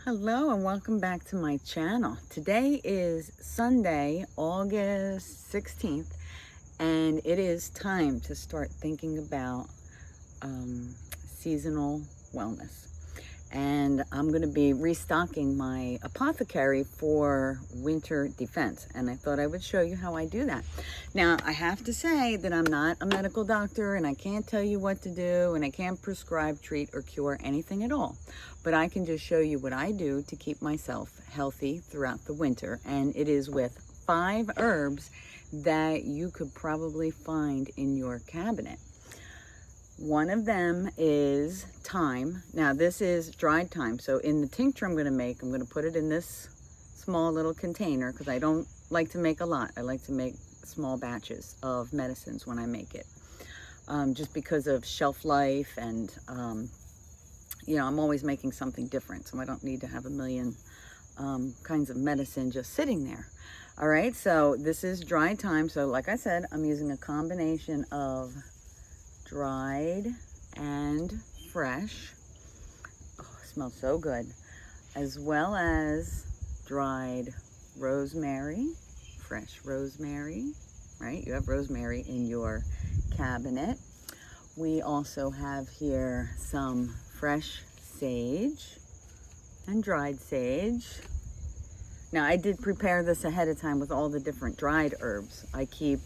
Hello and welcome back to my channel. Today is Sunday, August 16th, and it is time to start thinking about seasonal wellness. And I'm going to be restocking my apothecary for winter defense. And I thought I would show you how I do that. Now, I have to say that I'm not a medical doctor and I can't tell you what to do and I can't prescribe, treat, or cure anything at all. But I can just show you what I do to keep myself healthy throughout the winter. And it is with 5 herbs that you could probably find in your cabinet. One of them is thyme. Now this is dried thyme. So in the tincture I'm going to make, I'm going to put it in this small little container because I don't like to make a lot. I like to make small batches of medicines when I make it. Just because of shelf life and, you know, I'm always making something different. So I don't need to have a million kinds of medicine just sitting there. All right, so this is dried thyme. So like I said, I'm using a combination of dried and fresh. Oh, it smells so good. As well as dried rosemary, fresh rosemary, right? You have rosemary in your cabinet. We also have here some fresh sage and dried sage. Now I did prepare this ahead of time with all the different dried herbs. I keep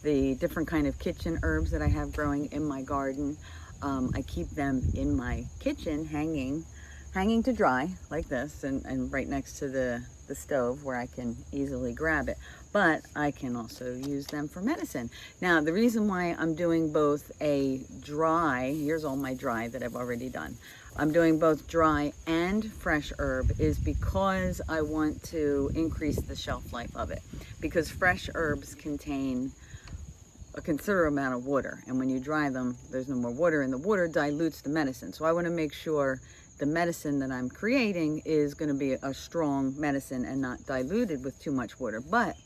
the different kind of kitchen herbs that I have growing in my garden. I keep them in my kitchen hanging to dry like this and right next to the stove where I can easily grab it. But I can also use them for medicine. Now the reason why I'm doing both a dry, here's all my dry that I've already done. I'm doing both dry and fresh herb is because I want to increase the shelf life of it. Because fresh herbs contain a considerable amount of water, and when you dry them there's no more water and the water dilutes the medicine. So I want to make sure the medicine that I'm creating is going to be a strong medicine and not diluted with too much water. But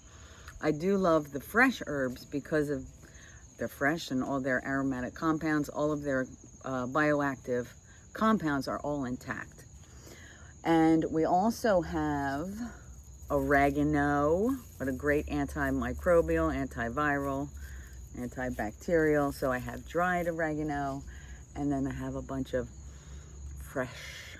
I do love the fresh herbs because of they're fresh and all their aromatic compounds, all of their bioactive compounds are all intact. And we also have oregano, what a great antimicrobial, antiviral, antibacterial. So I have dried oregano, and then I have a bunch of fresh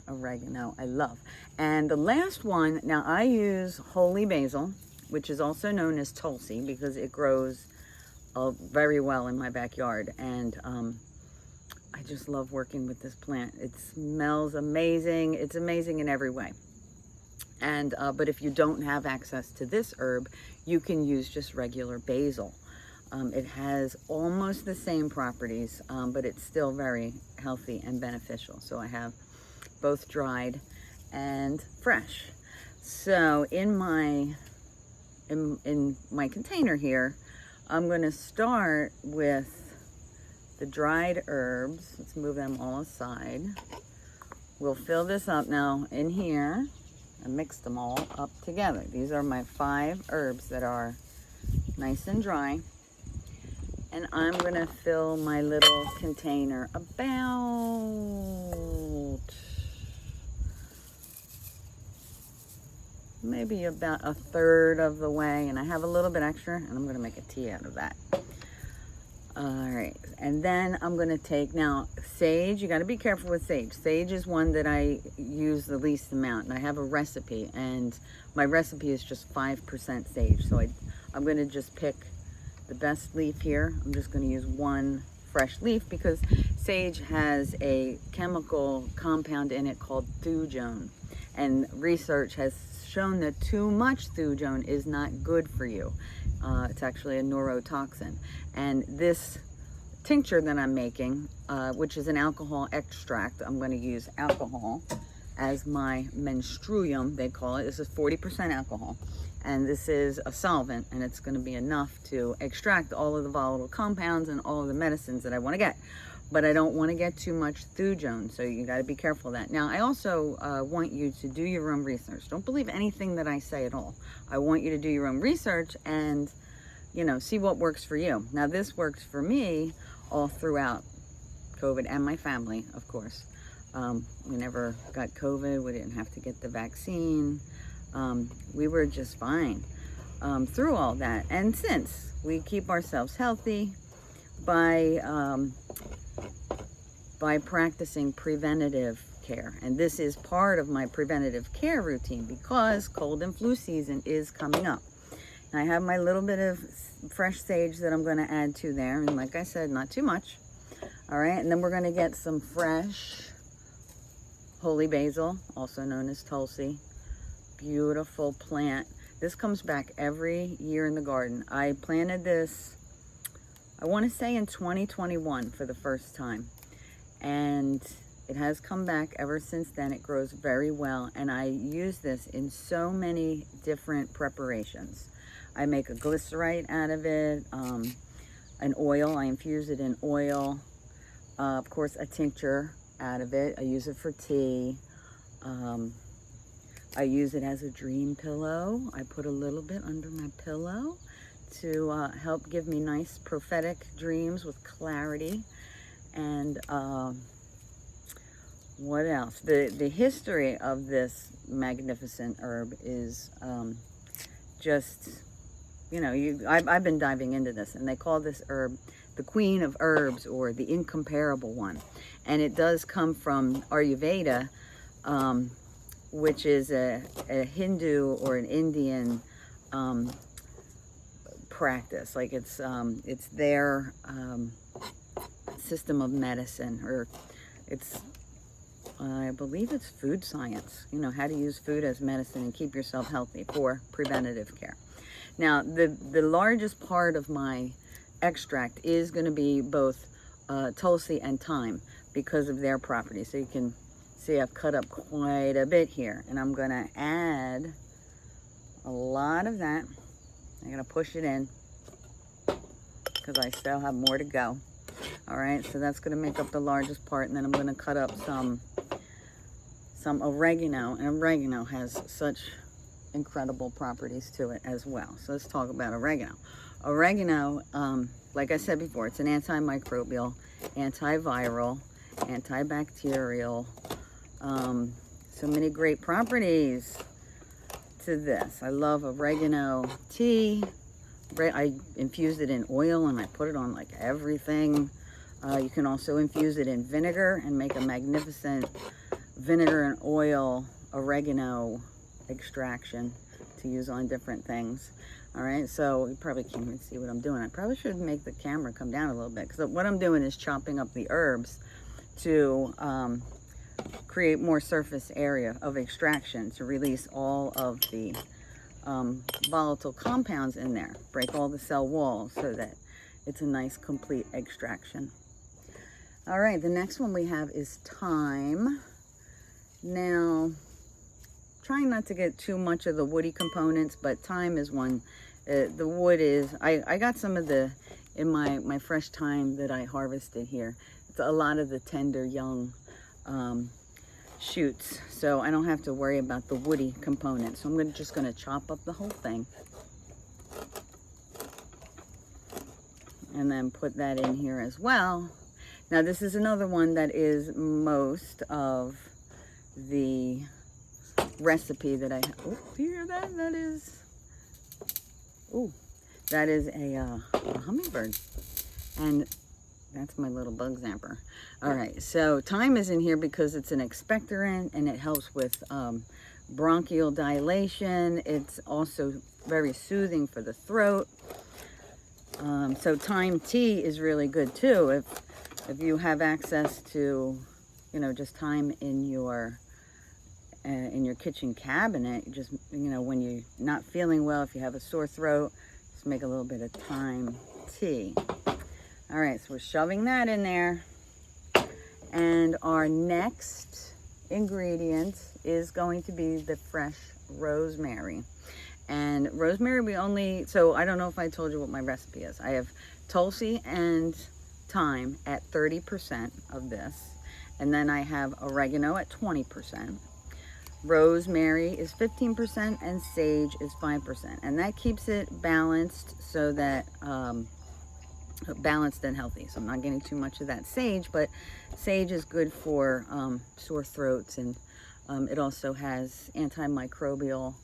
oregano I love. And the last one, now I use holy basil, which is also known as Tulsi because it grows very well in my backyard. And I just love working with this plant. It smells amazing. It's amazing in every way. And but if you don't have access to this herb, you can use just regular basil. It has almost the same properties, but it's still very healthy and beneficial. So I have both dried and fresh. So in my container here, I'm going to start with the dried herbs. Let's move them all aside. We'll fill this up now in here and mix them all up together. These are my 5 herbs that are nice and dry. And I'm going to fill my little container about maybe about 1/3 of the way. And I have a little bit extra and I'm going to make a tea out of that. All right. And then I'm going to take now sage. You got to be careful with sage. Sage is one that I use the least amount. And I have a recipe, and my recipe is just 5% sage. So I'm going to just pick the best leaf here. I'm just going to use 1 fresh leaf because sage has a chemical compound in it called thujone. And research has shown that too much thujone is not good for you. It's actually a neurotoxin. And this tincture that I'm making, which is an alcohol extract, I'm going to use alcohol as my menstruum, they call it. This is 40% alcohol. And this is a solvent, and it's going to be enough to extract all of the volatile compounds and all of the medicines that I want to get. But I don't want to get too much thujone, so you got to be careful of that. Now, I also want you to do your own research. Don't believe anything that I say at all. I want you to do your own research and, you know, see what works for you. Now, this works for me all throughout COVID and my family, of course. We never got COVID. We didn't have to get the vaccine. We were just fine through all that. And since we keep ourselves healthy by practicing preventative care. And this is part of my preventative care routine because cold and flu season is coming up. And I have my little bit of fresh sage that I'm going to add to there. And like I said, not too much. All right. And then we're going to get some fresh holy basil, also known as Tulsi. Beautiful plant. This comes back every year in the garden. I planted this, I want to say in 2021 for the first time. And it has come back ever since then. It grows very well. And I use this in so many different preparations. I make a glycerite out of it, an oil. I infuse it in oil. Of course, a tincture out of it. I use it for tea. I use it as a dream pillow. I put a little bit under my pillow to help give me nice prophetic dreams with clarity. And what else? The history of this magnificent herb is just, you know, I've been diving into this, and they call this herb the queen of herbs, or the incomparable one. And it does come from Ayurveda, which is a Hindu or an Indian practice. Like it's their system of medicine, or it's, I believe it's food science, you know, how to use food as medicine and keep yourself healthy for preventative care. Now, the largest part of my extract is going to be both Tulsi and thyme because of their properties. So you can see I've cut up quite a bit here, and I'm going to add a lot of that. I'm going to push it in because I still have more to go. All right, so that's going to make up the largest part, and then I'm going to cut up some oregano, and oregano has such incredible properties to it as well. So let's talk about oregano. Oregano, like I said before, it's an antimicrobial, antiviral, antibacterial, so many great properties to this. I love oregano tea. I infuse it in oil and I put it on like everything. You can also infuse it in vinegar and make a magnificent vinegar and oil oregano extraction to use on different things. All right, so you probably can't even see what I'm doing. I probably should make the camera come down a little bit, because what I'm doing is chopping up the herbs to create more surface area of extraction to release all of the volatile compounds in there, break all the cell walls so that it's a nice complete extraction. All right, the next one we have is thyme. Now, trying not to get too much of the woody components, but thyme is one. The wood is, I got some of the, in my fresh thyme that I harvested here. It's a lot of the tender young shoots, so I don't have to worry about the woody components. So I'm just gonna chop up the whole thing. And then put that in here as well. Now this is another one that is most of the recipe that I have. Oh, do you hear that? That is, oh, that is a hummingbird. And that's my little bug zapper. All right, so thyme is in here because it's an expectorant and it helps with bronchial dilation. It's also very soothing for the throat. So thyme tea is really good too. If you have access to, you know, just thyme in your kitchen cabinet, just, you know, when you're not feeling well, if you have a sore throat, just make a little bit of thyme tea. All right, so we're shoving that in there. And our next ingredient is going to be the fresh rosemary. And rosemary, so I don't know if I told you what my recipe is. I have Tulsi and thyme at 30% of this. And then I have oregano at 20%. Rosemary is 15% and sage is 5%. And that keeps it balanced so that balanced and healthy. So I'm not getting too much of that sage, but sage is good for sore throats, and it also has antimicrobial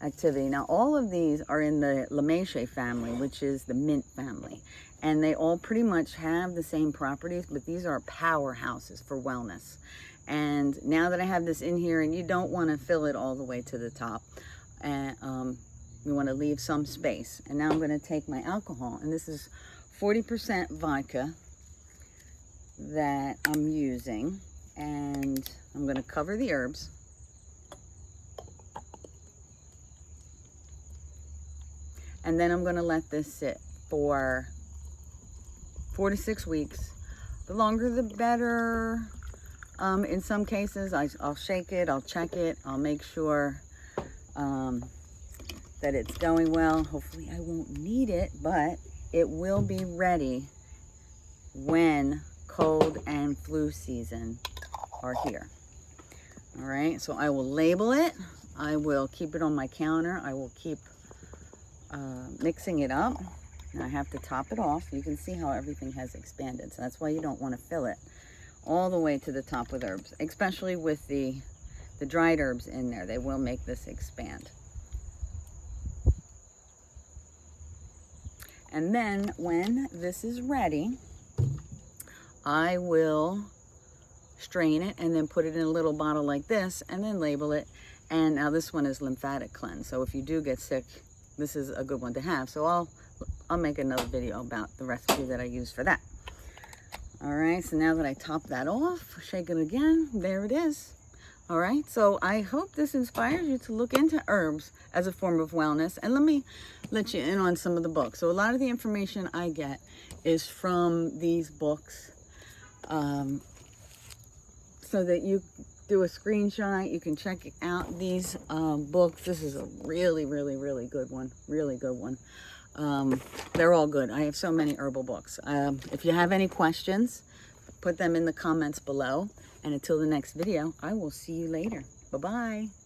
activity. Now, all of these are in the Lamaceae family, which is the mint family, and they all pretty much have the same properties, but these are powerhouses for wellness. And now that I have this in here, and you don't want to fill it all the way to the top, and you want to leave some space. And now I'm going to take my alcohol, and this is 40% vodka that I'm using, and I'm going to cover the herbs. And then I'm going to let this sit for 4 to 6 weeks. The longer the better. In some cases, I'll shake it, I'll check it, I'll make sure that it's going well. Hopefully I won't need it, but it will be ready when cold and flu season are here. All right, so I will label it. I will keep it on my counter. I will keep mixing it up. Now I have to top it off. You can see how everything has expanded, so that's why you don't want to fill it all the way to the top with herbs, especially with the dried herbs in there. They will make this expand. And then when this is ready, I will strain it and then put it in a little bottle like this and then label it. And now this one is lymphatic cleanse. So if you do get sick, this is a good one to have. So I'll make another video about the recipe that I use for that. All right, so now that I top that off, shake it again, there it is. All right, so I hope this inspires you to look into herbs as a form of wellness. And let me let you in on some of the books. So a lot of the information I get is from these books, so that you do a screenshot, you can check out these books. This is a really, really, really good one, really good one. They're all good. I have so many herbal books. If you have any questions, put them in the comments below. And until the next video, I will see you later. Bye-bye.